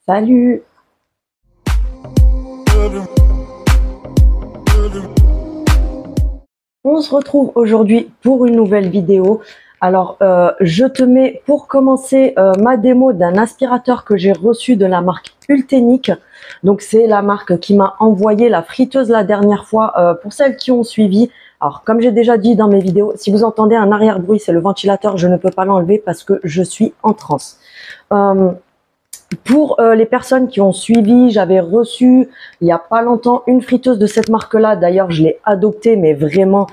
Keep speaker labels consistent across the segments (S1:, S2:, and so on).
S1: Salut! On se retrouve aujourd'hui pour une nouvelle vidéo. Alors, je te mets pour commencer ma démo d'un aspirateur que j'ai reçu de la marque Ultenic. Donc, c'est la marque qui m'a envoyé la friteuse la dernière fois pour celles qui ont suivi. Alors, comme j'ai déjà dit dans mes vidéos, si vous entendez un arrière-bruit, c'est le ventilateur. Je ne peux pas l'enlever parce que je suis en transe. Pour les personnes qui ont suivi, j'avais reçu il n'y a pas longtemps une friteuse de cette marque-là. D'ailleurs, je l'ai adoptée, mais vraiment,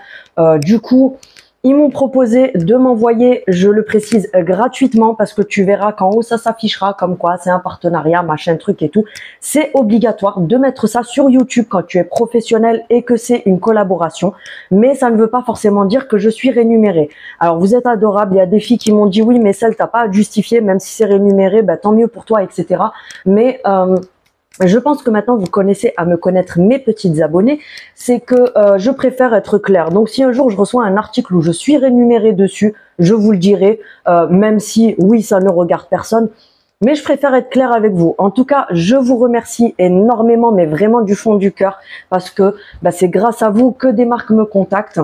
S1: du coup, ils m'ont proposé de m'envoyer, je le précise, gratuitement, parce que tu verras qu'en haut, ça s'affichera comme quoi c'est un partenariat, machin, truc et tout. C'est obligatoire de mettre ça sur YouTube quand tu es professionnel et que c'est une collaboration. Mais ça ne veut pas forcément dire que je suis rémunérée. Alors, vous êtes adorables. Il y a des filles qui m'ont dit, oui, mais celle, t'as pas à justifier, même si c'est rémunéré, bah, tant mieux pour toi, etc. Mais je pense que maintenant vous commencez à me connaître, mes petites abonnées, c'est que je préfère être claire. Donc si un jour je reçois un article où je suis rémunérée dessus, je vous le dirai, même si oui ça ne regarde personne, mais je préfère être claire avec vous. En tout cas, je vous remercie énormément, mais vraiment du fond du cœur, parce que bah, c'est grâce à vous que des marques me contactent.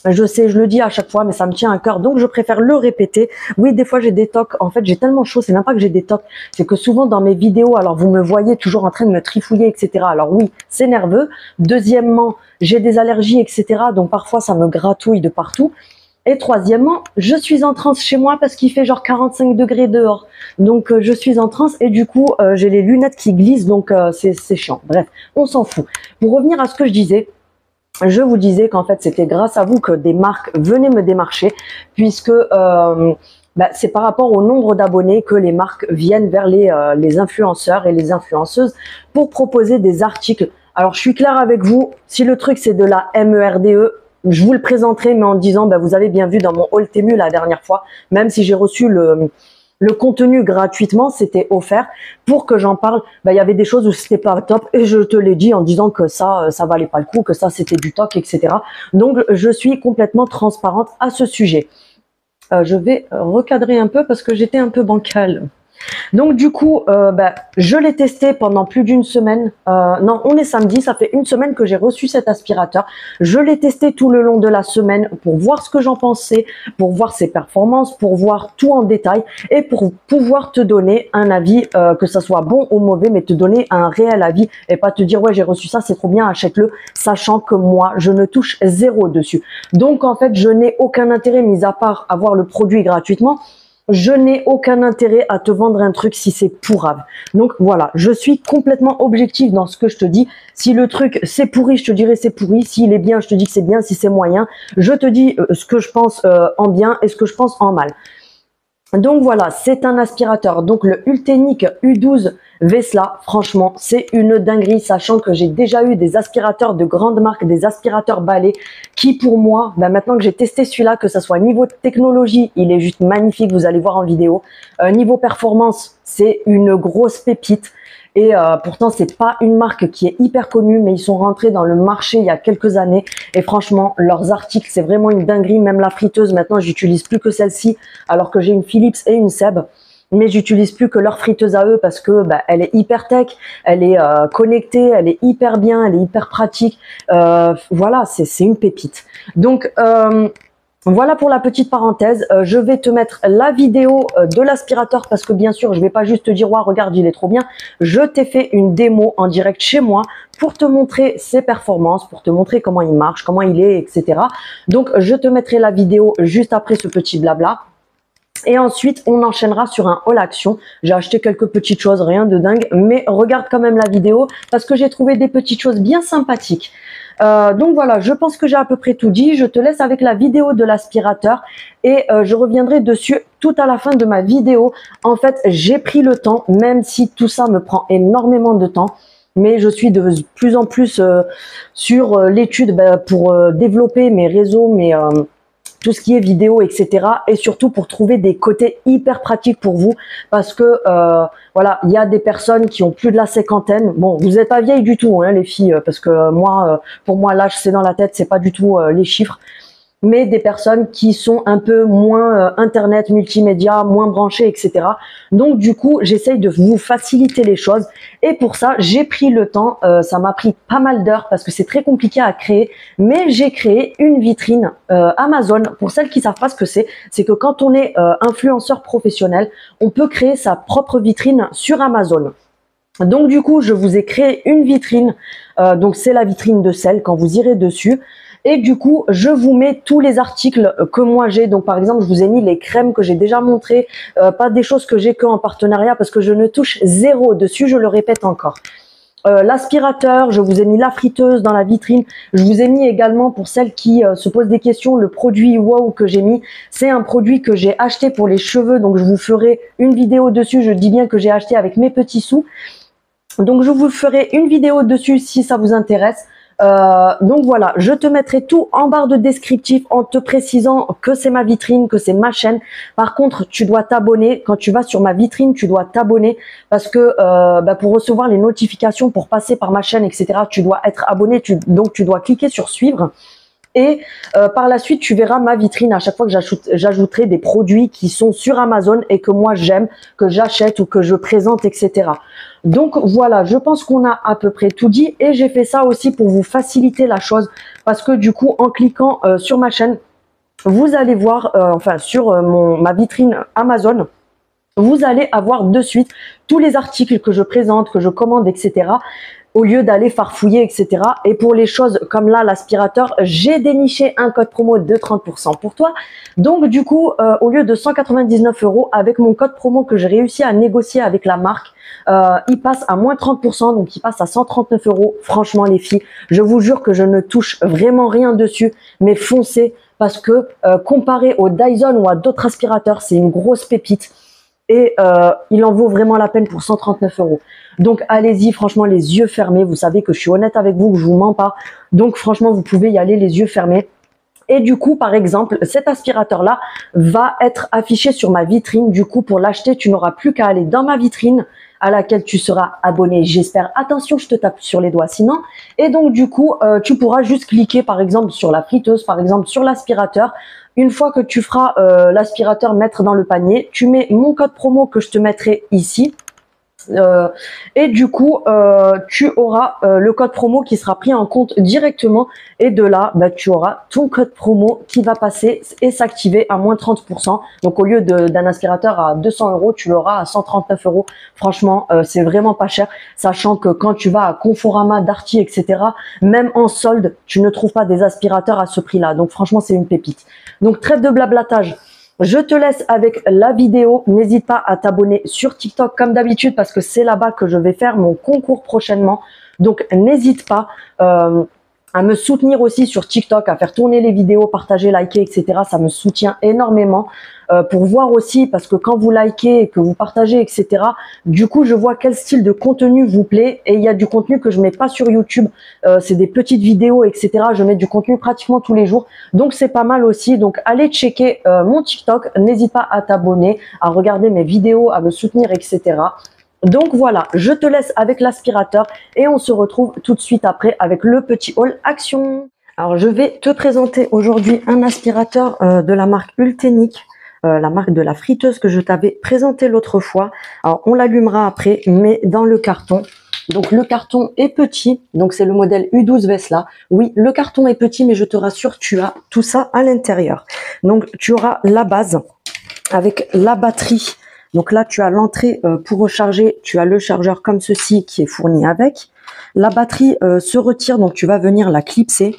S1: Je sais, je le dis à chaque fois, mais ça me tient à cœur, donc je préfère le répéter. Oui, des fois j'ai des tocs. En fait, j'ai tellement chaud, c'est même pas que j'ai des tocs, c'est que souvent dans mes vidéos, alors vous me voyez toujours en train de me trifouiller, etc. Alors oui, c'est nerveux. Deuxièmement, j'ai des allergies, etc. Donc parfois ça me gratouille de partout. Et troisièmement, je suis en transe chez moi parce qu'il fait genre 45 degrés dehors. Donc je suis en transe et du coup j'ai les lunettes qui glissent, donc c'est chiant. Bref, on s'en fout. Pour revenir à ce que je disais, je vous disais qu'en fait, c'était grâce à vous que des marques venaient me démarcher, puisque c'est par rapport au nombre d'abonnés que les marques viennent vers les influenceurs et les influenceuses pour proposer des articles. Alors, je suis claire avec vous, si le truc c'est de la MERDE, je vous le présenterai, mais en disant, vous avez bien vu dans mon haul Temu la dernière fois, même si j'ai reçu le contenu gratuitement, c'était offert pour que j'en parle. Il y avait des choses où c'était pas top et je te l'ai dit en disant que ça valait pas le coup, que ça c'était du toc, etc. Donc je suis complètement transparente à ce sujet. Je vais recadrer un peu parce que j'étais un peu bancale. Donc du coup, je l'ai testé pendant plus d'une semaine. Non, on est samedi, ça fait une semaine que j'ai reçu cet aspirateur. Je l'ai testé tout le long de la semaine pour voir ce que j'en pensais, pour voir ses performances, pour voir tout en détail et pour pouvoir te donner un avis, que ça soit bon ou mauvais, mais te donner un réel avis et pas te dire ouais j'ai reçu ça, c'est trop bien, achète-le, sachant que moi je ne touche zéro dessus. Donc en fait je n'ai aucun intérêt, mis à part avoir le produit gratuitement. Je n'ai aucun intérêt à te vendre un truc si c'est pourrave. Donc voilà, je suis complètement objective dans ce que je te dis. Si le truc c'est pourri, je te dirai c'est pourri. S'il est bien, je te dis que c'est bien. Si c'est moyen, je te dis ce que je pense en bien et ce que je pense en mal. Donc voilà, c'est un aspirateur. Donc le Ultenic U12 Vesla, franchement, c'est une dinguerie, sachant que j'ai déjà eu des aspirateurs de grandes marques, des aspirateurs balais, qui pour moi, maintenant que j'ai testé celui-là, que ça soit niveau technologie, il est juste magnifique, vous allez voir en vidéo. Niveau performance, c'est une grosse pépite. Et pourtant, c'est pas une marque qui est hyper connue, mais ils sont rentrés dans le marché il y a quelques années. Et franchement, leurs articles, c'est vraiment une dinguerie. Même la friteuse, maintenant, j'utilise plus que celle-ci, alors que j'ai une Philips et une Seb. Mais j'utilise plus que leur friteuse à eux parce que elle est hyper tech, elle est connectée, elle est hyper bien, elle est hyper pratique. Voilà, c'est une pépite. Donc voilà pour la petite parenthèse. Je vais te mettre la vidéo de l'aspirateur parce que bien sûr, je vais pas juste te dire ouais, regarde, il est trop bien. Je t'ai fait une démo en direct chez moi pour te montrer ses performances, pour te montrer comment il marche, comment il est, etc. Donc je te mettrai la vidéo juste après ce petit blabla. Et ensuite, on enchaînera sur un haul action. J'ai acheté quelques petites choses, rien de dingue, mais regarde quand même la vidéo parce que j'ai trouvé des petites choses bien sympathiques. Donc voilà, je pense que j'ai à peu près tout dit. Je te laisse avec la vidéo de l'aspirateur et je reviendrai dessus tout à la fin de ma vidéo. En fait, j'ai pris le temps, même si tout ça me prend énormément de temps. Mais je suis de plus en plus sur l'étude pour développer mes réseaux, tout ce qui est vidéo, etc. Et surtout pour trouver des côtés hyper pratiques pour vous. Parce que, voilà, il y a des personnes qui ont plus de la cinquantaine. Bon, vous n'êtes pas vieilles du tout, hein, les filles, parce que moi, pour moi, l'âge, c'est dans la tête, c'est pas du tout les chiffres. mais des personnes qui sont un peu moins internet, multimédia, moins branchées, etc. Donc du coup, j'essaye de vous faciliter les choses et pour ça, j'ai pris le temps, ça m'a pris pas mal d'heures parce que c'est très compliqué à créer, mais j'ai créé une vitrine Amazon. Pour celles qui savent pas ce que c'est que quand on est influenceur professionnel, on peut créer sa propre vitrine sur Amazon. Donc du coup, je vous ai créé une vitrine, donc c'est la vitrine de sel quand vous irez dessus. Et du coup, je vous mets tous les articles que moi j'ai. Donc par exemple, je vous ai mis les crèmes que j'ai déjà montrées, pas des choses que j'ai que en partenariat parce que je ne touche zéro dessus, je le répète encore. L'aspirateur, je vous ai mis la friteuse dans la vitrine. Je vous ai mis également, pour celles qui se posent des questions, le produit Wow que j'ai mis. C'est un produit que j'ai acheté pour les cheveux, donc je vous ferai une vidéo dessus. Je dis bien que j'ai acheté avec mes petits sous. Donc je vous ferai une vidéo dessus si ça vous intéresse. Donc voilà, je te mettrai tout en barre de descriptif en te précisant que c'est ma vitrine, que c'est ma chaîne. Par contre, tu dois t'abonner. Quand tu vas sur ma vitrine, tu dois t'abonner parce que pour recevoir les notifications, pour passer par ma chaîne, etc., tu dois être abonné. Donc tu dois cliquer sur suivre. Et par la suite, tu verras ma vitrine à chaque fois que j'ajouterai des produits qui sont sur Amazon et que moi j'aime, que j'achète ou que je présente, etc. Donc voilà, je pense qu'on a à peu près tout dit et j'ai fait ça aussi pour vous faciliter la chose parce que du coup, en cliquant sur ma chaîne, vous allez voir, enfin sur ma vitrine Amazon, vous allez avoir de suite tous les articles que je présente, que je commande, etc. au lieu d'aller farfouiller, etc. Et pour les choses comme là, l'aspirateur, j'ai déniché un code promo de 30% pour toi. Donc du coup, au lieu de 199 €, avec mon code promo que j'ai réussi à négocier avec la marque, il passe à moins 30%, donc il passe à 139 €. Franchement les filles, je vous jure que je ne touche vraiment rien dessus, mais foncez parce que comparé au Dyson ou à d'autres aspirateurs, c'est une grosse pépite. Et il en vaut vraiment la peine pour 139 €. Donc allez-y, franchement, les yeux fermés. Vous savez que je suis honnête avec vous, que je vous mens pas. Donc franchement, vous pouvez y aller les yeux fermés. Et du coup, par exemple, cet aspirateur-là va être affiché sur ma vitrine. Du coup, pour l'acheter, tu n'auras plus qu'à aller dans ma vitrine à laquelle tu seras abonné, j'espère. Attention, je te tape sur les doigts sinon. Et donc, du coup, tu pourras juste cliquer, par exemple, sur la friteuse, par exemple, sur l'aspirateur. Une fois que tu feras l'aspirateur mettre dans le panier, tu mets mon code promo que je te mettrai ici. Et du coup, tu auras le code promo qui sera pris en compte directement. Et de là, tu auras ton code promo qui va passer et s'activer à moins 30%. Donc, au lieu d'un aspirateur à 200 €, tu l'auras à 139 €. Franchement, c'est vraiment pas cher. Sachant que quand tu vas à Conforama, Darty, etc., même en solde, tu ne trouves pas des aspirateurs à ce prix-là. Donc, franchement, c'est une pépite. Donc, trêve de blablatage. Je te laisse avec la vidéo. N'hésite pas à t'abonner sur TikTok comme d'habitude parce que c'est là-bas que je vais faire mon concours prochainement. Donc, n'hésite pas à me soutenir aussi sur TikTok, à faire tourner les vidéos, partager, liker, etc. Ça me soutient énormément pour voir aussi, parce que quand vous likez, que vous partagez, etc., du coup, je vois quel style de contenu vous plaît. Et il y a du contenu que je mets pas sur YouTube. C'est des petites vidéos, etc. Je mets du contenu pratiquement tous les jours. Donc, c'est pas mal aussi. Donc, allez checker mon TikTok. N'hésite pas à t'abonner, à regarder mes vidéos, à me soutenir, etc. Donc voilà, je te laisse avec l'aspirateur et on se retrouve tout de suite après avec le petit haul action. Alors je vais te présenter aujourd'hui un aspirateur de la marque Ultenic, la marque de la friteuse que je t'avais présenté l'autre fois. Alors on l'allumera après, mais dans le carton. Donc le carton est petit, donc c'est le modèle U12 Vesla. Oui, le carton est petit, mais je te rassure, tu as tout ça à l'intérieur. Donc tu auras la base avec la batterie. Donc là, tu as l'entrée pour recharger, tu as le chargeur comme ceci qui est fourni avec. La batterie se retire, donc tu vas venir la clipser.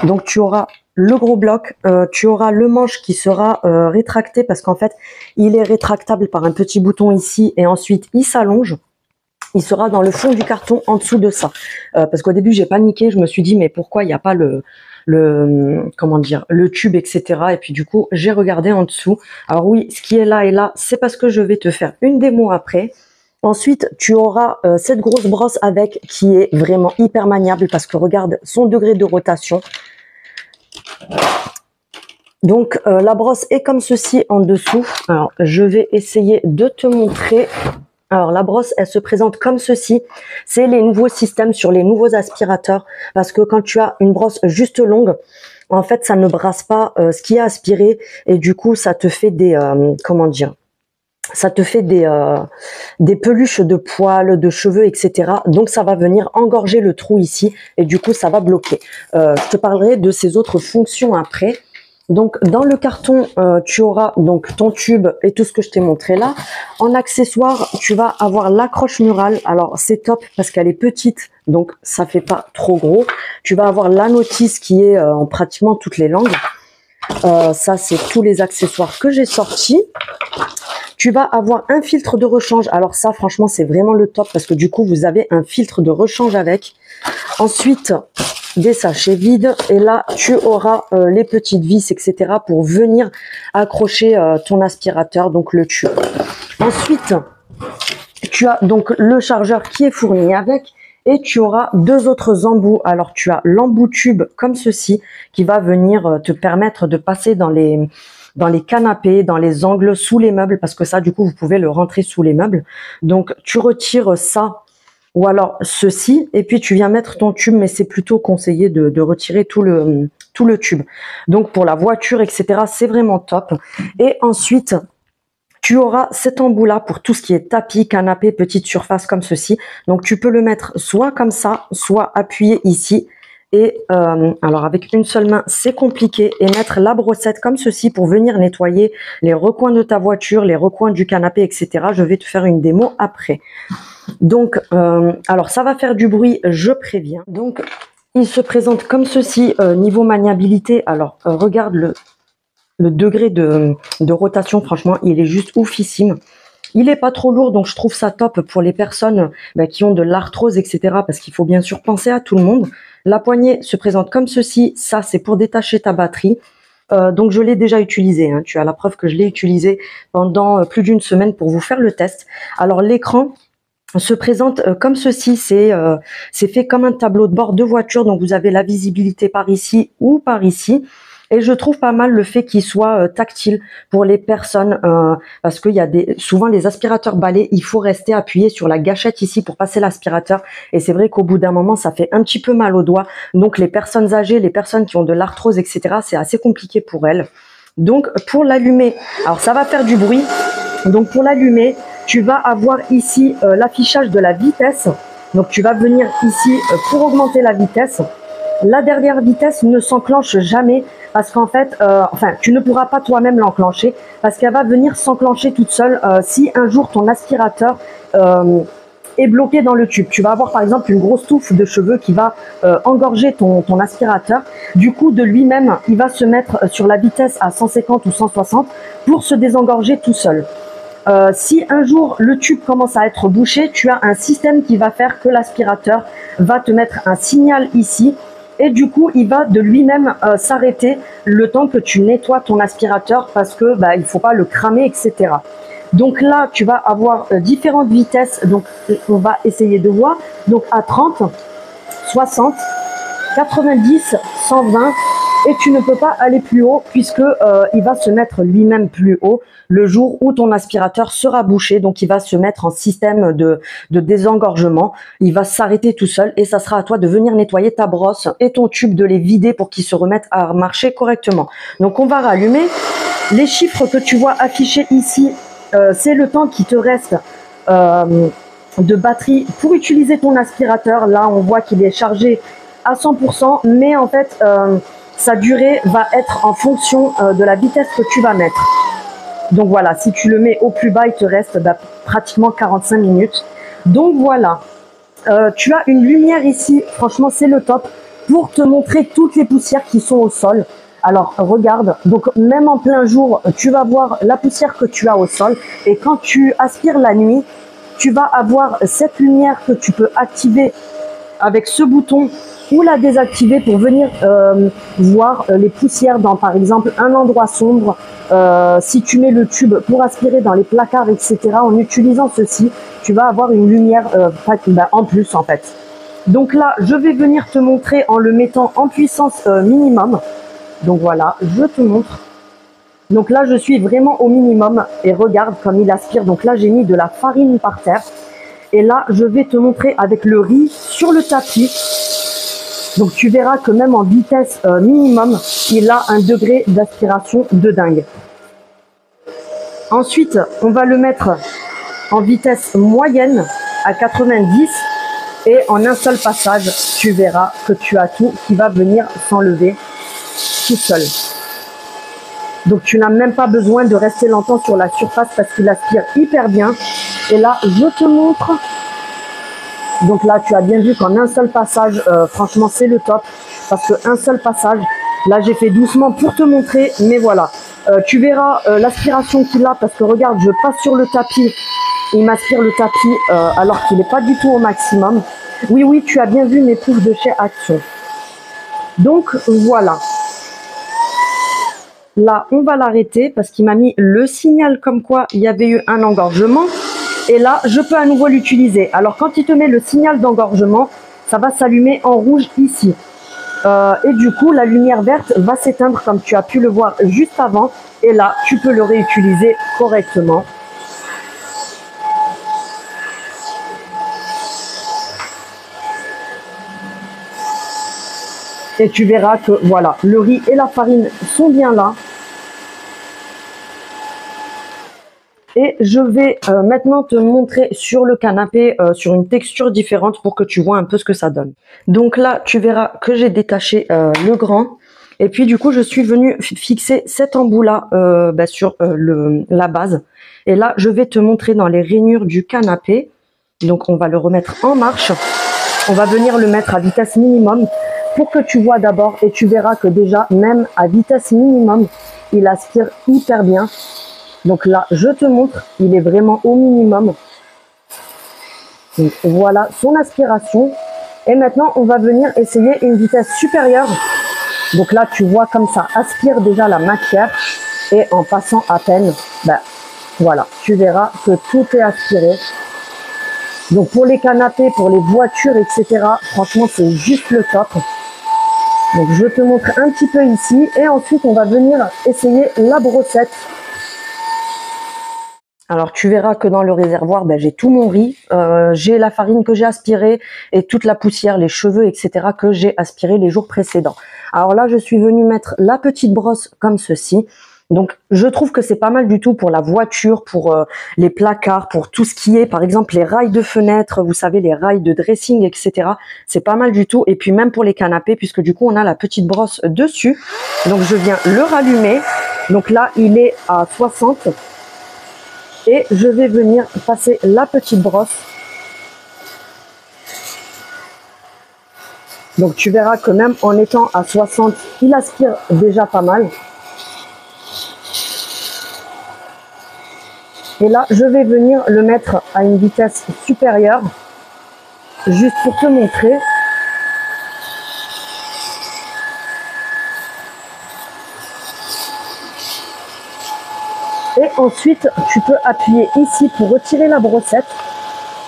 S1: Donc tu auras le gros bloc, tu auras le manche qui sera rétracté parce qu'en fait, il est rétractable par un petit bouton ici et ensuite il s'allonge. Il sera dans le fond du carton en dessous de ça. Parce qu'au début, j'ai paniqué, je me suis dit mais pourquoi il n'y a pas comment dire, le tube, etc. Et puis du coup, j'ai regardé en dessous. Alors oui, ce qui est là, c'est parce que je vais te faire une démo après. Ensuite, tu auras cette grosse brosse avec qui est vraiment hyper maniable parce que regarde son degré de rotation. Donc la brosse est comme ceci en dessous. Alors je vais essayer de te montrer. Alors la brosse, elle se présente comme ceci. C'est les nouveaux systèmes sur les nouveaux aspirateurs parce que quand tu as une brosse juste longue, en fait, ça ne brasse pas ce qui est aspiré et du coup, ça te fait des, comment dire, ça te fait des peluches de poils, de cheveux, etc. Donc, ça va venir engorger le trou ici et du coup, ça va bloquer. Je te parlerai de ces autres fonctions après. Donc, dans le carton, tu auras donc ton tube et tout ce que je t'ai montré là. En accessoire, tu vas avoir l'accroche murale. Alors, c'est top parce qu'elle est petite, donc ça fait pas trop gros. Tu vas avoir la notice qui est en pratiquement toutes les langues. Ça, c'est tous les accessoires que j'ai sortis. Tu vas avoir un filtre de rechange. Alors ça, franchement, c'est vraiment le top parce que du coup, vous avez un filtre de rechange avec. Ensuite, des sachets vides. Et là, tu auras les petites vis, etc. pour venir accrocher ton aspirateur, donc le tube. Ensuite, tu as donc le chargeur qui est fourni avec. Et tu auras deux autres embouts. Alors, tu as l'embout tube comme ceci qui va venir te permettre de passer dans les canapés, dans les angles, sous les meubles, parce que ça, du coup, vous pouvez le rentrer sous les meubles. Donc, tu retires ça ou alors ceci, et puis tu viens mettre ton tube, mais c'est plutôt conseillé de retirer tout le tube. Donc, pour la voiture, etc., c'est vraiment top. Et ensuite, tu auras cet embout-là pour tout ce qui est tapis, canapé, petite surface comme ceci. Donc, tu peux le mettre soit comme ça, soit appuyé ici. Et alors, avec une seule main, c'est compliqué. Et mettre la brossette comme ceci pour venir nettoyer les recoins de ta voiture, les recoins du canapé, etc. Je vais te faire une démo après. Donc, alors, ça va faire du bruit, je préviens. Donc, il se présente comme ceci, niveau maniabilité. Alors, regarde le degré de rotation, franchement, il est juste oufissime. Il est pas trop lourd, donc je trouve ça top pour les personnes qui ont de l'arthrose, etc. Parce qu'il faut bien sûr penser à tout le monde. La poignée se présente comme ceci. Ça, c'est pour détacher ta batterie. Donc, je l'ai déjà utilisé. Hein. Tu as la preuve que je l'ai utilisé pendant plus d'une semaine pour vous faire le test. Alors, l'écran se présente comme ceci. C'est fait comme un tableau de bord de voiture. Donc, vous avez la visibilité par ici ou par ici. Et je trouve pas mal le fait qu'il soit tactile pour les personnes parce qu'il y a souvent les aspirateurs balais, il faut rester appuyé sur la gâchette ici pour passer l'aspirateur. Et c'est vrai qu'au bout d'un moment, ça fait un petit peu mal aux doigts. Donc les personnes âgées, les personnes qui ont de l'arthrose, etc., c'est assez compliqué pour elles. Donc pour l'allumer, alors ça va faire du bruit. Donc pour l'allumer, tu vas avoir ici l'affichage de la vitesse. Donc tu vas venir ici pour augmenter la vitesse. La dernière vitesse ne s'enclenche jamais parce qu'en fait, tu ne pourras pas toi-même l'enclencher parce qu'elle va venir s'enclencher toute seule si un jour ton aspirateur est bloqué dans le tube. Tu vas avoir par exemple une grosse touffe de cheveux qui va engorger ton aspirateur. Du coup, de lui-même, il va se mettre sur la vitesse à 150 ou 160 pour se désengorger tout seul. Si un jour le tube commence à être bouché, tu as un système qui va faire que l'aspirateur va te mettre un signal ici. Et du coup, il va de lui-même s'arrêter le temps que tu nettoies ton aspirateur parce que il faut pas le cramer, etc. Donc là, tu vas avoir différentes vitesses. Donc, on va essayer de voir. Donc, à 30, 60, 90, 120. Et tu ne peux pas aller plus haut puisque il va se mettre lui-même plus haut le jour où ton aspirateur sera bouché. Donc, il va se mettre en système de désengorgement. Il va s'arrêter tout seul et ça sera à toi de venir nettoyer ta brosse et ton tube, de les vider pour qu'ils se remettent à marcher correctement. Donc, on va rallumer. Les chiffres que tu vois affichés ici, c'est le temps qui te reste de batterie pour utiliser ton aspirateur. Là, on voit qu'il est chargé à 100%, mais en fait... sa durée va être en fonction de la vitesse que tu vas mettre. Donc voilà, si tu le mets au plus bas, il te reste pratiquement 45 minutes. Donc voilà, tu as une lumière ici, franchement c'est le top, pour te montrer toutes les poussières qui sont au sol. Alors regarde, donc même en plein jour, tu vas voir la poussière que tu as au sol. Et quand tu aspires la nuit, tu vas avoir cette lumière que tu peux activer avec ce bouton ou la désactiver pour venir voir les poussières dans par exemple un endroit sombre. Si tu mets le tube pour aspirer dans les placards, etc., en utilisant ceci, tu vas avoir une lumière en plus en fait. Donc là, je vais venir te montrer en le mettant en puissance minimum. Donc voilà, je te montre. Donc là, je suis vraiment au minimum et regarde comme il aspire. Donc là, j'ai mis de la farine par terre. Et là, je vais te montrer avec le riz sur le tapis. Donc tu verras que même en vitesse minimum, il a un degré d'aspiration de dingue. Ensuite, on va le mettre en vitesse moyenne à 90 et en un seul passage, tu verras que tu as tout qui va venir s'enlever tout seul. Donc tu n'as même pas besoin de rester longtemps sur la surface parce qu'il aspire hyper bien. Et là, je te montre. Donc là, tu as bien vu qu'en un seul passage, franchement, c'est le top. Parce qu'un seul passage, là, j'ai fait doucement pour te montrer. Mais voilà, tu verras l'aspiration qu'il a. Parce que regarde, je passe sur le tapis. Il m'aspire le tapis alors qu'il n'est pas du tout au maximum. Oui, oui, tu as bien vu mes poufs de chez Action. Donc, voilà. Là, on va l'arrêter parce qu'il m'a mis le signal comme quoi il y avait eu un engorgement. Et là, je peux à nouveau l'utiliser. Alors, quand il te met le signal d'engorgement, ça va s'allumer en rouge ici. Et du coup, la lumière verte va s'éteindre comme tu as pu le voir juste avant. Et là, tu peux le réutiliser correctement. Et tu verras que voilà, le riz et la farine sont bien là. Et je vais maintenant te montrer sur le canapé, sur une texture différente pour que tu vois un peu ce que ça donne. Donc là, tu verras que j'ai détaché le grand. Et puis du coup, je suis venue fixer cet embout-là sur la base. Et là, je vais te montrer dans les rainures du canapé. Donc on va le remettre en marche. On va venir le mettre à vitesse minimum pour que tu vois d'abord. Et tu verras que déjà, même à vitesse minimum, il aspire hyper bien. Donc là, je te montre, il est vraiment au minimum. Donc voilà son aspiration. Et maintenant, on va venir essayer une vitesse supérieure. Donc là, tu vois comme ça aspire déjà la matière. Et en passant à peine, voilà, tu verras que tout est aspiré. Donc pour les canapés, pour les voitures, etc., franchement, c'est juste le top. Donc je te montre un petit peu ici. Et ensuite, on va venir essayer la brossette. Alors tu verras que dans le réservoir, j'ai tout mon riz, j'ai la farine que j'ai aspirée et toute la poussière, les cheveux, etc. que j'ai aspiré les jours précédents. Alors là, je suis venue mettre la petite brosse comme ceci. Donc je trouve que c'est pas mal du tout pour la voiture, pour les placards, pour tout ce qui est, par exemple, les rails de fenêtre, vous savez, les rails de dressing, etc. C'est pas mal du tout. Et puis même pour les canapés, puisque du coup, on a la petite brosse dessus. Donc je viens le rallumer. Donc là, il est à 60. Et je vais venir passer la petite brosse. Donc tu verras que même en étant à 60, il aspire déjà pas mal. Et là, je vais venir le mettre à une vitesse supérieure, juste pour te montrer. Et ensuite, tu peux appuyer ici pour retirer la brossette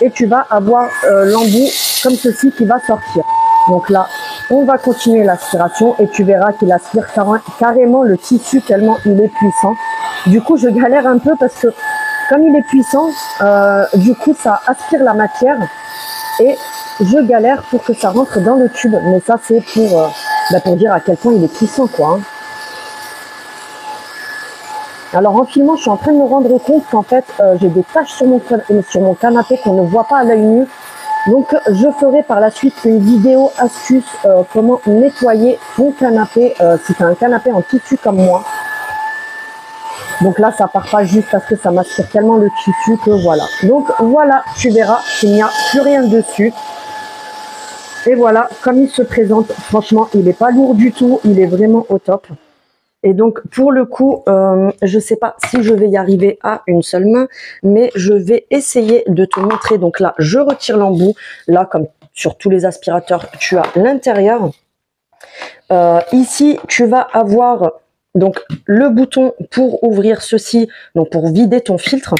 S1: et tu vas avoir l'embout comme ceci qui va sortir. Donc là, on va continuer l'aspiration et tu verras qu'il aspire carrément le tissu tellement il est puissant. Du coup, je galère un peu parce que comme il est puissant, du coup, ça aspire la matière et je galère pour que ça rentre dans le tube. Mais ça, c'est pour dire à quel point il est puissant, quoi. Hein. Alors en filmant, je suis en train de me rendre compte qu'en fait, j'ai des taches sur mon canapé qu'on ne voit pas à l'œil nu. Donc je ferai par la suite une vidéo astuce comment nettoyer ton canapé si tu as un canapé en tissu comme moi. Donc là, ça part pas juste parce que ça m'aspire tellement le tissu que voilà. Donc voilà, tu verras qu'il n'y a plus rien dessus. Et voilà, comme il se présente, franchement, il n'est pas lourd du tout, il est vraiment au top. Et donc, pour le coup, je ne sais pas si je vais y arriver à une seule main, mais je vais essayer de te montrer. Donc là, je retire l'embout. Là, comme sur tous les aspirateurs, tu as l'intérieur. Ici, tu vas avoir donc le bouton pour ouvrir ceci, donc pour vider ton filtre.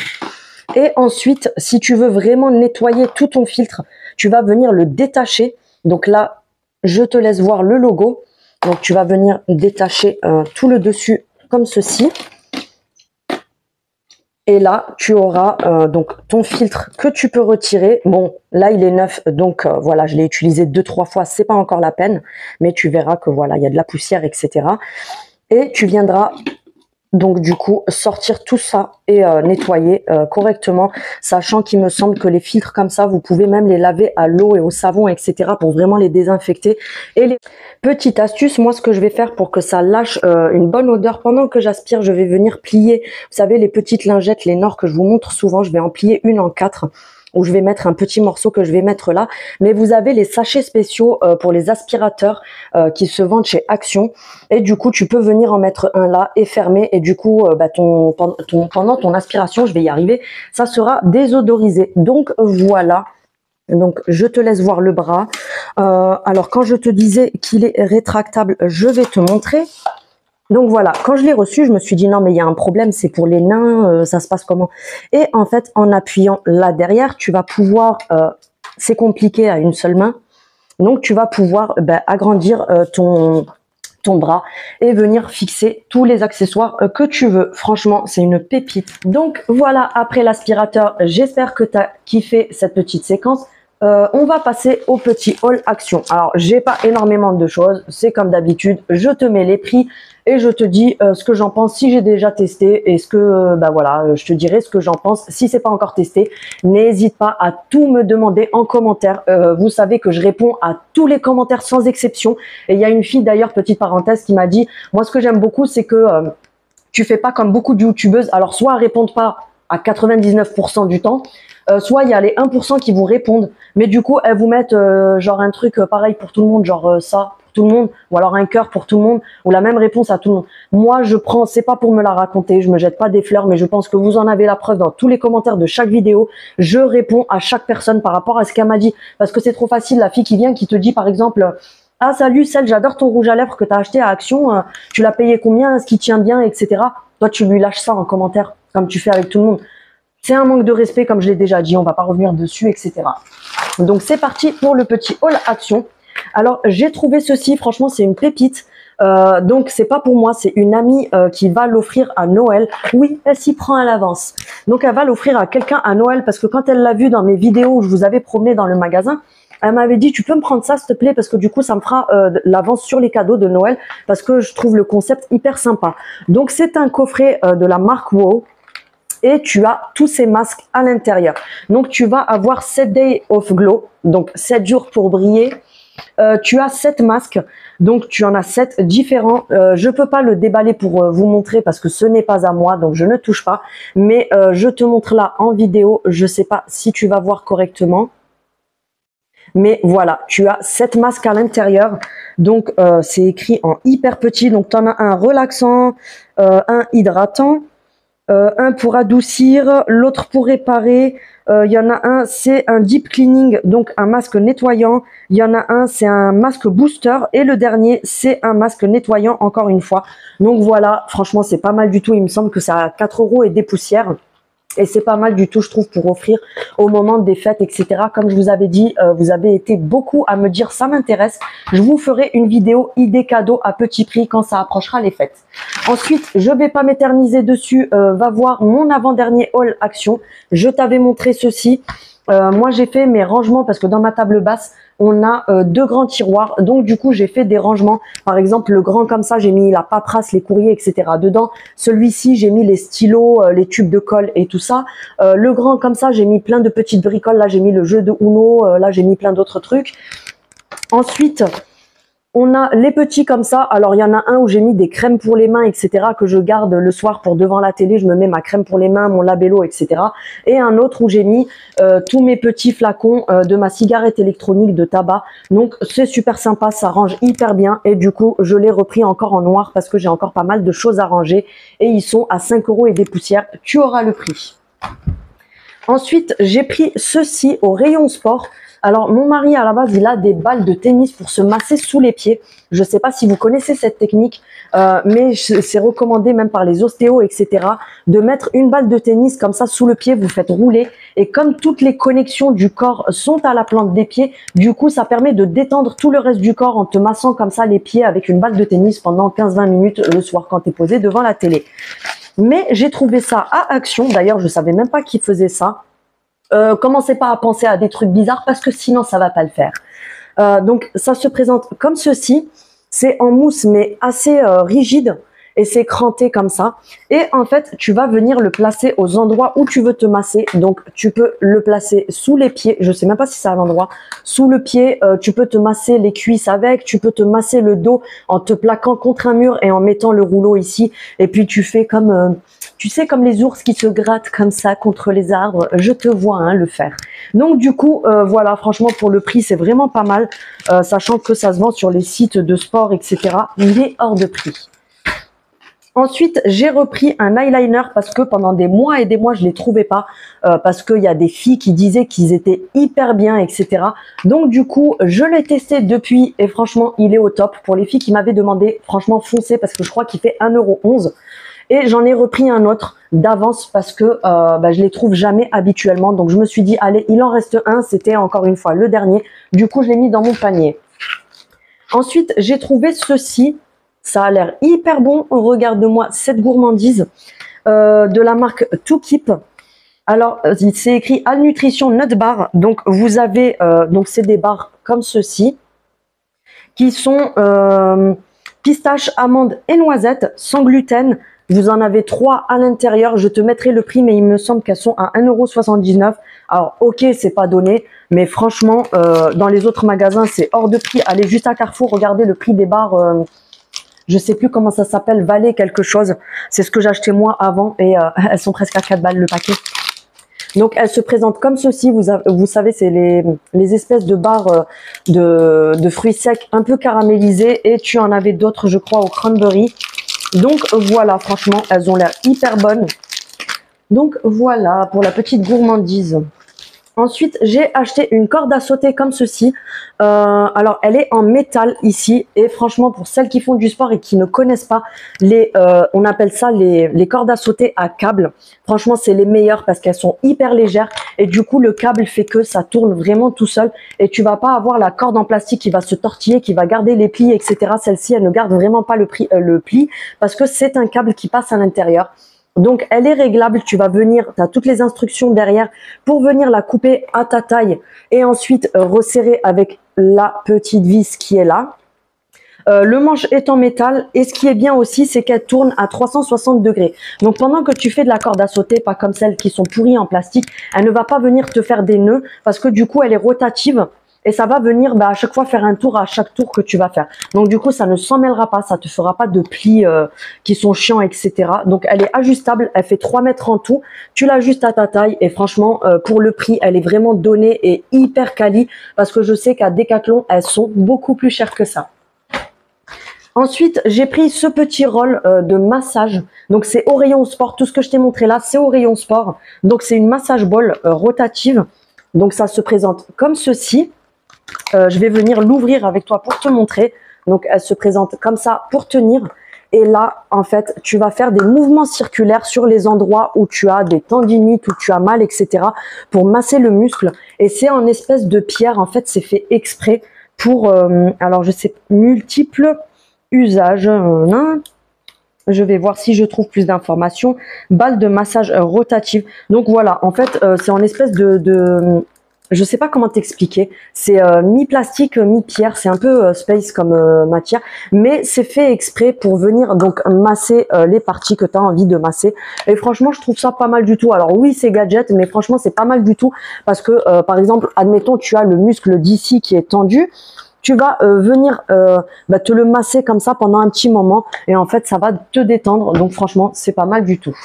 S1: Et ensuite, si tu veux vraiment nettoyer tout ton filtre, tu vas venir le détacher. Donc là, je te laisse voir le logo. Donc tu vas venir détacher tout le dessus comme ceci. Et là, tu auras donc ton filtre que tu peux retirer. Bon, là, il est neuf, donc voilà, je l'ai utilisé 2-3 fois, c'est pas encore la peine. Mais tu verras que voilà, il y a de la poussière, etc. Et tu viendras donc du coup sortir tout ça et nettoyer correctement, sachant qu'il me semble que les filtres comme ça, vous pouvez même les laver à l'eau et au savon, etc. pour vraiment les désinfecter. Et les petite astuce, moi ce que je vais faire pour que ça lâche une bonne odeur, pendant que j'aspire, je vais venir plier, vous savez, les petites lingettes, les Nord que je vous montre souvent, je vais en plier une en 4, où je vais mettre un petit morceau que je vais mettre là. Mais vous avez les sachets spéciaux pour les aspirateurs qui se vendent chez Action. Et du coup, tu peux venir en mettre un là et fermer. Et du coup, pendant ton aspiration, je vais y arriver, ça sera désodorisé. Donc voilà. Donc je te laisse voir le bras. Alors quand je te disais qu'il est rétractable, je vais te montrer. Donc voilà, quand je l'ai reçu, je me suis dit non mais il y a un problème, c'est pour les nains, ça se passe comment? Et en fait, en appuyant là derrière, tu vas pouvoir, c'est compliqué à une seule main, donc tu vas pouvoir agrandir ton bras et venir fixer tous les accessoires que tu veux. Franchement, c'est une pépite. Donc voilà, après l'aspirateur, j'espère que tu as kiffé cette petite séquence. On va passer au petit haul action. Alors, j'ai pas énormément de choses, c'est comme d'habitude, je te mets les prix et je te dis ce que j'en pense si j'ai déjà testé et ce que, voilà, je te dirai ce que j'en pense si c'est pas encore testé. N'hésite pas à tout me demander en commentaire. Vous savez que je réponds à tous les commentaires sans exception. Et il y a une fille d'ailleurs, petite parenthèse, qui m'a dit, moi ce que j'aime beaucoup, c'est que tu fais pas comme beaucoup de youtubeuses. Alors, soit elles répondent pas à 99% du temps, soit il y a les 1% qui vous répondent, mais du coup elles vous mettent genre un truc pareil pour tout le monde, genre ça pour tout le monde, ou alors un cœur pour tout le monde, ou la même réponse à tout le monde. Moi je prends, c'est pas pour me la raconter, je me jette pas des fleurs, mais je pense que vous en avez la preuve dans tous les commentaires de chaque vidéo. Je réponds à chaque personne par rapport à ce qu'elle m'a dit, parce que c'est trop facile, la fille qui vient qui te dit par exemple ah salut Celle, j'adore ton rouge à lèvres que tu as acheté à Action, tu l'as payé combien, est-ce qu'il tient bien, etc. Toi tu lui lâches ça en commentaire, comme tu fais avec tout le monde. C'est un manque de respect, comme je l'ai déjà dit, on va pas revenir dessus, etc. Donc c'est parti pour le petit haul action. Alors j'ai trouvé ceci, franchement c'est une pépite. Donc c'est pas pour moi, c'est une amie qui va l'offrir à Noël. Oui, elle s'y prend à l'avance. Donc elle va l'offrir à quelqu'un à Noël parce que quand elle l'a vu dans mes vidéos où je vous avais promené dans le magasin, elle m'avait dit tu peux me prendre ça s'il te plaît parce que du coup ça me fera l'avance sur les cadeaux de Noël parce que je trouve le concept hyper sympa. Donc c'est un coffret de la marque WoW. Et tu as tous ces masques à l'intérieur. Donc, tu vas avoir 7 days of glow, donc 7 jours pour briller. Tu as 7 masques, donc tu en as 7 différents. Je peux pas le déballer pour vous montrer parce que ce n'est pas à moi, donc je ne touche pas. Mais je te montre là en vidéo, je sais pas si tu vas voir correctement. Mais voilà, tu as 7 masques à l'intérieur. Donc, c'est écrit en hyper petit. Donc, tu en as un relaxant, un hydratant. Un pour adoucir, l'autre pour réparer. Il y en a un, c'est un deep cleaning, donc un masque nettoyant. Il y en a un, c'est un masque booster. Et le dernier, c'est un masque nettoyant, encore une fois. Donc voilà, franchement, c'est pas mal du tout. Il me semble que c'est à 4 € et des poussières. Et c'est pas mal du tout, je trouve, pour offrir au moment des fêtes, etc. Comme je vous avais dit, vous avez été beaucoup à me dire ça m'intéresse. Je vous ferai une vidéo idée cadeau à petit prix quand ça approchera les fêtes. Ensuite, je vais pas m'éterniser dessus. Va voir mon avant-dernier haul action. Je t'avais montré ceci. Moi, j'ai fait mes rangements parce que dans ma table basse, on a 2 grands tiroirs. Donc, du coup, j'ai fait des rangements. Par exemple, le grand comme ça, j'ai mis la paperasse, les courriers, etc. dedans. Celui-ci, j'ai mis les stylos, les tubes de colle et tout ça. Le grand comme ça, j'ai mis plein de petites bricoles. Là, j'ai mis le jeu de Uno. Là, j'ai mis plein d'autres trucs. Ensuite, on a les petits comme ça. Alors, il y en a un où j'ai mis des crèmes pour les mains, etc. que je garde le soir pour devant la télé. Je me mets ma crème pour les mains, mon labello, etc. Et un autre où j'ai mis tous mes petits flacons de ma cigarette électronique de tabac. Donc, c'est super sympa. Ça range hyper bien. Et du coup, je l'ai repris encore en noir parce que j'ai encore pas mal de choses à ranger. Et ils sont à 5 € et des poussières. Tu auras le prix. Ensuite, j'ai pris ceci au rayon sport. Alors, mon mari, à la base, il a des balles de tennis pour se masser sous les pieds. Je ne sais pas si vous connaissez cette technique, mais c'est recommandé même par les ostéos, etc. de mettre une balle de tennis comme ça sous le pied, vous faites rouler. Et comme toutes les connexions du corps sont à la plante des pieds, du coup, ça permet de détendre tout le reste du corps en te massant comme ça les pieds avec une balle de tennis pendant 15-20 minutes le soir quand tu es posé devant la télé. Mais j'ai trouvé ça à Action. D'ailleurs, je savais même pas qu'ils faisaient ça. Commencez pas à penser à des trucs bizarres parce que sinon ça va pas le faire. Donc ça se présente comme ceci. C'est en mousse mais assez rigide et c'est cranté comme ça. Et en fait, tu vas venir le placer aux endroits où tu veux te masser. Donc tu peux le placer sous les pieds. Je sais même pas si c'est à l'endroit. Sous le pied, tu peux te masser les cuisses avec. Tu peux te masser le dos en te plaquant contre un mur et en mettant le rouleau ici. Et puis tu fais comme... tu sais, comme les ours qui se grattent comme ça contre les arbres, je te vois hein, le faire. Donc du coup, voilà, franchement, pour le prix, c'est vraiment pas mal, sachant que ça se vend sur les sites de sport, etc. Il est hors de prix. Ensuite, j'ai repris un eyeliner parce que pendant des mois et des mois, je les trouvais pas, parce qu'il y a des filles qui disaient qu'ils étaient hyper bien, etc. Donc du coup, je l'ai testé depuis et franchement, il est au top. Pour les filles qui m'avaient demandé, franchement, foncez parce que je crois qu'il fait 1,11 €. Et j'en ai repris un autre d'avance parce que je les trouve jamais habituellement. Donc je me suis dit, allez, il en reste un. C'était encore une fois le dernier. Du coup, je l'ai mis dans mon panier. Ensuite, j'ai trouvé ceci. Ça a l'air hyper bon. Regarde-moi cette gourmandise de la marque To Keep. Alors, c'est écrit All Nutrition Nut Bar. Donc, vous avez, donc c'est des barres comme ceci qui sont pistache, amandes et noisettes sans gluten. Vous en avez 3 à l'intérieur. Je te mettrai le prix, mais il me semble qu'elles sont à 1,79 €. Alors, ok, c'est pas donné, mais franchement, dans les autres magasins, c'est hors de prix. Allez juste à Carrefour, regardez le prix des barres. Je sais plus comment ça s'appelle, Valet quelque chose. C'est ce que j'achetais moi avant et elles sont presque à 4 balles le paquet. Donc, elles se présentent comme ceci. Vous savez, c'est les espèces de barres de fruits secs un peu caramélisés. Et tu en avais d'autres, je crois, au cranberry. Donc voilà, franchement, elles ont l'air hyper bonnes. Donc voilà pour la petite gourmandise. Ensuite, j'ai acheté une corde à sauter comme ceci. Alors, elle est en métal ici. Et franchement, pour celles qui font du sport et qui ne connaissent pas, on appelle ça les cordes à sauter à câble. Franchement, c'est les meilleures parce qu'elles sont hyper légères. Et du coup, le câble fait que ça tourne vraiment tout seul. Et tu vas pas avoir la corde en plastique qui va se tortiller, qui va garder les plis, etc. Celle-ci, elle ne garde vraiment pas le pli parce que c'est un câble qui passe à l'intérieur. Donc, elle est réglable. Tu vas venir, tu as toutes les instructions derrière pour venir la couper à ta taille et ensuite resserrer avec la petite vis qui est là. Le manche est en métal et ce qui est bien aussi, c'est qu'elle tourne à 360 degrés. Donc, pendant que tu fais de la corde à sauter, pas comme celles qui sont pourries en plastique, elle ne va pas venir te faire des nœuds parce que du coup, elle est rotative. Et ça va venir à chaque fois faire un tour à chaque tour que tu vas faire. Donc du coup, ça ne s'en mêlera pas, ça te fera pas de plis qui sont chiants, etc. Donc elle est ajustable, elle fait 3 mètres en tout. Tu l'ajustes à ta taille et franchement, pour le prix, elle est vraiment donnée et hyper quali parce que je sais qu'à Decathlon, elles sont beaucoup plus chères que ça. Ensuite, j'ai pris ce petit rôle de massage. Donc c'est au rayon sport, tout ce que je t'ai montré là, c'est au rayon sport. Donc c'est une massage ball rotative. Donc ça se présente comme ceci. Je vais venir l'ouvrir avec toi pour te montrer. Donc, elle se présente comme ça pour tenir. Et là, en fait, tu vas faire des mouvements circulaires sur les endroits où tu as des tendinites, où tu as mal, etc. pour masser le muscle. Et c'est en espèce de pierre. En fait, c'est fait exprès pour, alors je sais, multiples usages. Je vais voir si je trouve plus d'informations. Balle de massage rotative. Donc voilà, en fait, c'est en espèce je sais pas comment t'expliquer. C'est mi-plastique, mi-pierre. C'est un peu space comme matière. Mais c'est fait exprès pour venir donc masser les parties que tu as envie de masser. Et franchement, je trouve ça pas mal du tout. Alors oui, c'est gadget, mais franchement, c'est pas mal du tout. Parce que, par exemple, admettons, tu as le muscle d'ici qui est tendu. Tu vas venir te le masser comme ça pendant un petit moment. Et en fait, ça va te détendre. Donc franchement, c'est pas mal du tout.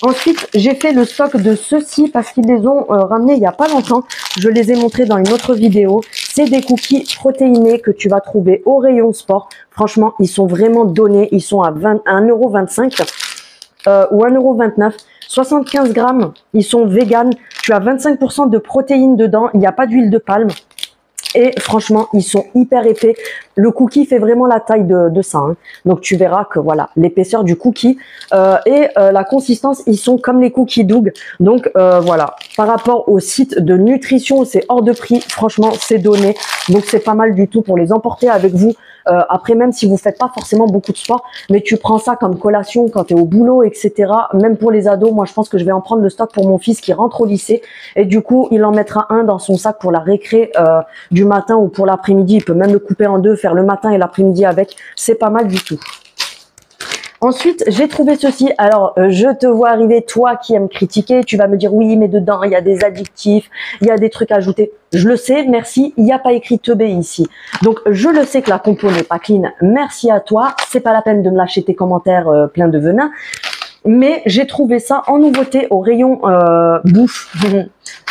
S1: Ensuite, j'ai fait le stock de ceux-ci parce qu'ils les ont ramenés il n'y a pas longtemps. Je les ai montrés dans une autre vidéo. C'est des cookies protéinés que tu vas trouver au rayon sport. Franchement, ils sont vraiment donnés. Ils sont à 1,25 € ou 1,29 €. 75 grammes. Ils sont vegan. Tu as 25% de protéines dedans. Il n'y a pas d'huile de palme. Et franchement, ils sont hyper épais. Le cookie fait vraiment la taille de ça. Hein. Donc, tu verras que voilà, l'épaisseur du cookie et la consistance, ils sont comme les cookies Doug. Donc, voilà. Par rapport au site de nutrition, c'est hors de prix. Franchement, c'est donné. Donc, c'est pas mal du tout pour les emporter avec vous Après, même si vous faites pas forcément beaucoup de sport, mais tu prends ça comme collation quand tu es au boulot, etc. Même pour les ados, moi je pense que je vais en prendre le stock pour mon fils qui rentre au lycée. Et du coup, il en mettra un dans son sac pour la récré du matin ou pour l'après-midi. Il peut même le couper en deux, faire le matin et l'après-midi avec. C'est pas mal du tout. Ensuite, j'ai trouvé ceci. Alors, je te vois arriver, toi qui aimes critiquer, tu vas me dire oui, mais dedans, il y a des additifs, il y a des trucs ajoutés. Je le sais, merci, il n'y a pas écrit teubé ici. Donc, je le sais que la compo n'est pas clean. Merci à toi. C'est pas la peine de me lâcher tes commentaires pleins de venin. Mais j'ai trouvé ça en nouveauté au rayon bouffe,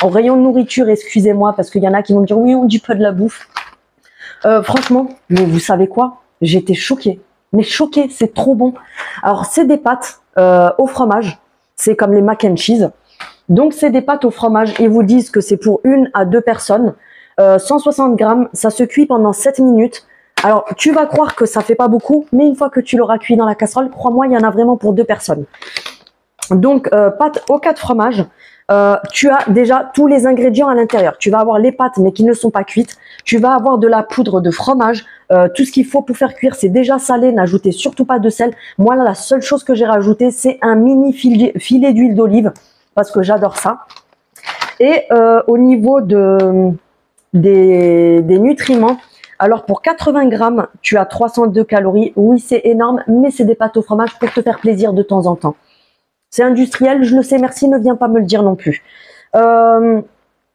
S1: au rayon nourriture, excusez-moi, parce qu'il y en a qui vont me dire oui, on dit pas de la bouffe. Franchement, mais vous savez quoi? J'étais choquée. Mais choquée, c'est trop bon. Alors, c'est des pâtes au fromage. C'est comme les mac and cheese. Donc, c'est des pâtes au fromage. Ils vous disent que c'est pour 1 à 2 personnes. 160 grammes. Ça se cuit pendant 7 minutes. Alors, tu vas croire que ça fait pas beaucoup. Mais une fois que tu l'auras cuit dans la casserole, crois-moi, il y en a vraiment pour 2 personnes. Donc, pâtes au 4 fromages. Tu as déjà tous les ingrédients à l'intérieur. Tu vas avoir les pâtes mais qui ne sont pas cuites. Tu vas avoir de la poudre de fromage. Tout ce qu'il faut pour faire cuire, c'est déjà salé. N'ajoutez surtout pas de sel. Moi, là, la seule chose que j'ai rajouté, c'est un mini filet d'huile d'olive parce que j'adore ça. Et au niveau des nutriments, alors pour 80 grammes, tu as 302 calories. Oui, c'est énorme, mais c'est des pâtes au fromage pour te faire plaisir de temps en temps. C'est industriel, je le sais, merci, ne viens pas me le dire non plus.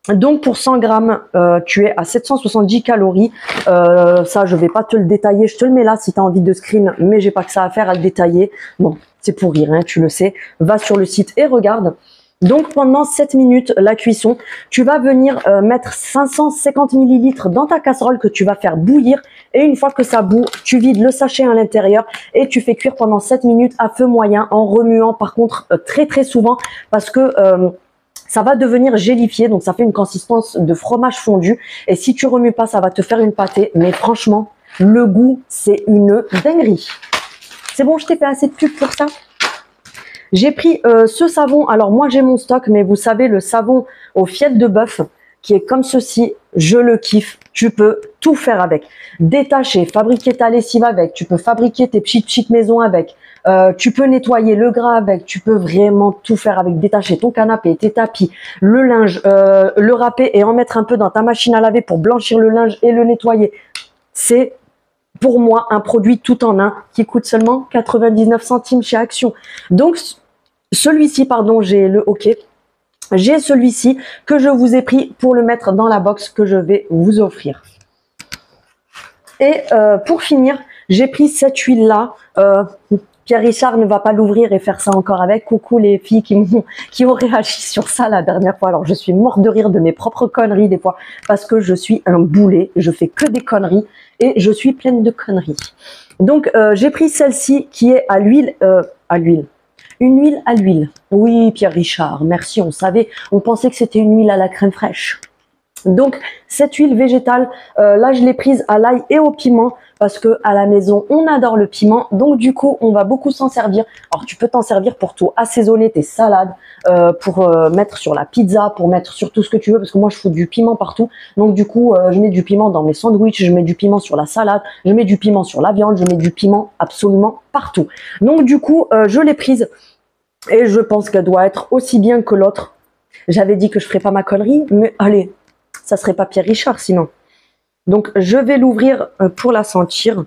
S1: Donc pour 100 grammes, tu es à 770 calories. Ça, je vais pas te le détailler, je te le mets là si tu as envie de screen, mais j'ai pas que ça à faire à le détailler. Bon, c'est pour rire, hein, tu le sais. Va sur le site et regarde. Donc pendant 7 minutes, la cuisson, tu vas venir mettre 550 ml dans ta casserole que tu vas faire bouillir. Et une fois que ça bout, tu vides le sachet à l'intérieur et tu fais cuire pendant 7 minutes à feu moyen en remuant par contre très souvent parce que ça va devenir gélifié. Donc ça fait une consistance de fromage fondu. Et si tu remues pas, ça va te faire une pâtée. Mais franchement, le goût, c'est une dinguerie. C'est bon, je t'ai fait assez de pub pour ça? J'ai pris ce savon, alors moi j'ai mon stock, mais vous savez le savon au fiel de bœuf qui est comme ceci, je le kiffe, tu peux tout faire avec. Détacher, fabriquer ta lessive avec, tu peux fabriquer tes petites maisons avec, tu peux nettoyer le gras avec, tu peux vraiment tout faire avec, détacher ton canapé, tes tapis, le linge, le râper et en mettre un peu dans ta machine à laver pour blanchir le linge et le nettoyer. C'est pour moi un produit tout en un qui coûte seulement 99 centimes chez Action. Donc celui-ci, pardon, j'ai le OK. J'ai celui-ci que je vous ai pris pour le mettre dans la box que je vais vous offrir. Et pour finir, j'ai pris cette huile-là. Pierre Richard ne va pas l'ouvrir et faire ça encore avec. Coucou les filles qui ont réagi sur ça la dernière fois. Alors je suis morte de rire de mes propres conneries des fois parce que je suis un boulet. Je fais que des conneries et je suis pleine de conneries. Donc j'ai pris celle-ci qui est à l'huile, une huile à l'huile. Oui, Pierre Richard, merci, on savait, on pensait que c'était une huile à la crème fraîche. Donc, cette huile végétale, là, je l'ai prise à l'ail et au piment parce que à la maison, on adore le piment. Donc, du coup, on va beaucoup s'en servir. Alors, tu peux t'en servir pour tout assaisonner tes salades, pour mettre sur la pizza, pour mettre sur tout ce que tu veux parce que moi, je fous du piment partout. Donc, du coup, je mets du piment dans mes sandwichs, je mets du piment sur la salade, je mets du piment sur la viande, je mets du piment absolument partout. Donc, du coup, je l'ai prise et je pense qu'elle doit être aussi bien que l'autre. J'avais dit que je ferais pas ma connerie, mais allez, ça serait pas Pierre Richard sinon. Donc je vais l'ouvrir pour la sentir.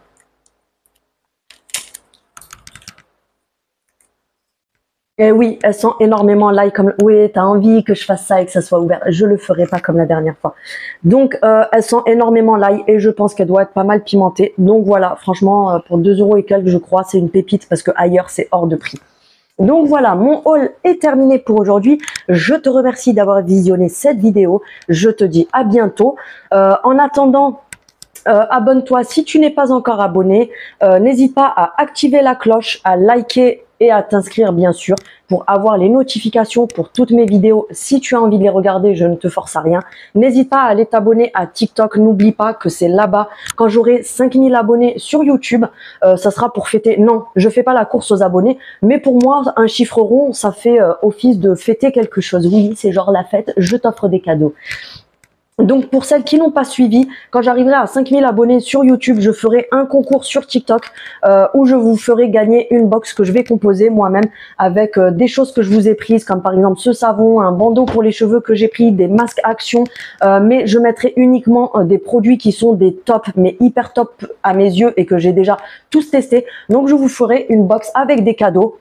S1: Et oui, elle sent énormément l'ail comme... Oui, t'as envie que je fasse ça et que ça soit ouvert. Je le ferai pas comme la dernière fois. Donc elle sent énormément l'ail et je pense qu'elle doit être pas mal pimentée. Donc voilà, franchement, pour 2 € et quelques, je crois, c'est une pépite parce que ailleurs, c'est hors de prix. Donc voilà, mon haul est terminé pour aujourd'hui. Je te remercie d'avoir visionné cette vidéo. Je te dis à bientôt. En attendant, abonne-toi si tu n'es pas encore abonné. N'hésite pas à activer la cloche, à liker et à t'inscrire bien sûr pour avoir les notifications pour toutes mes vidéos. Si tu as envie de les regarder, je ne te force à rien. N'hésite pas à aller t'abonner à TikTok. N'oublie pas que c'est là-bas. Quand j'aurai 5000 abonnés sur YouTube, ça sera pour fêter. Non, je fais pas la course aux abonnés. Mais pour moi, un chiffre rond, ça fait office de fêter quelque chose. Oui, c'est genre la fête. Je t'offre des cadeaux. Donc pour celles qui n'ont pas suivi, quand j'arriverai à 5000 abonnés sur YouTube, je ferai un concours sur TikTok où je vous ferai gagner une box que je vais composer moi-même avec des choses que je vous ai prises, comme par exemple ce savon, un bandeau pour les cheveux que j'ai pris, des masques Action, mais je mettrai uniquement des produits qui sont des tops, mais hyper top à mes yeux et que j'ai déjà tous testés. Donc je vous ferai une box avec des cadeaux.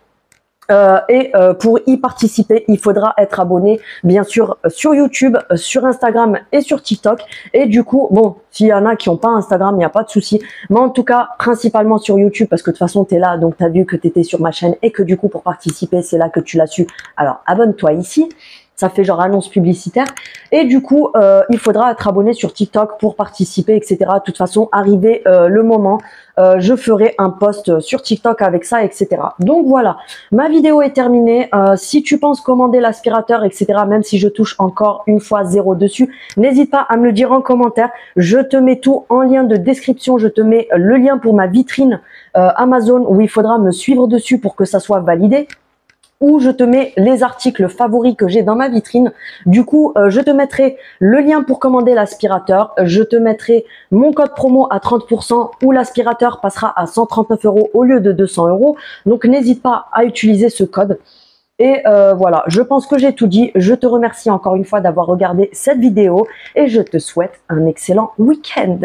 S1: Pour y participer, il faudra être abonné, bien sûr, sur YouTube, sur Instagram et sur TikTok. Et du coup, bon, s'il y en a qui n'ont pas Instagram, il n'y a pas de souci. Mais en tout cas, principalement sur YouTube, parce que de toute façon, tu es là, donc tu as vu que tu étais sur ma chaîne et que du coup, pour participer, c'est là que tu l'as su. Alors, abonne-toi ici. Ça fait genre annonce publicitaire. Et du coup, il faudra être abonné sur TikTok pour participer, etc. De toute façon, arrivé le moment, je ferai un post sur TikTok avec ça, etc. Donc voilà, ma vidéo est terminée. Si tu penses commander l'aspirateur, etc., même si je touche encore une fois 0 dessus, n'hésite pas à me le dire en commentaire. Je te mets tout en lien de description. Je te mets le lien pour ma vitrine Amazon où il faudra me suivre dessus pour que ça soit validé. Où je te mets les articles favoris que j'ai dans ma vitrine. Du coup, je te mettrai le lien pour commander l'aspirateur. Je te mettrai mon code promo à 30% où l'aspirateur passera à 139 € au lieu de 200 €. Donc, n'hésite pas à utiliser ce code. Et voilà, je pense que j'ai tout dit. Je te remercie encore une fois d'avoir regardé cette vidéo et je te souhaite un excellent week-end.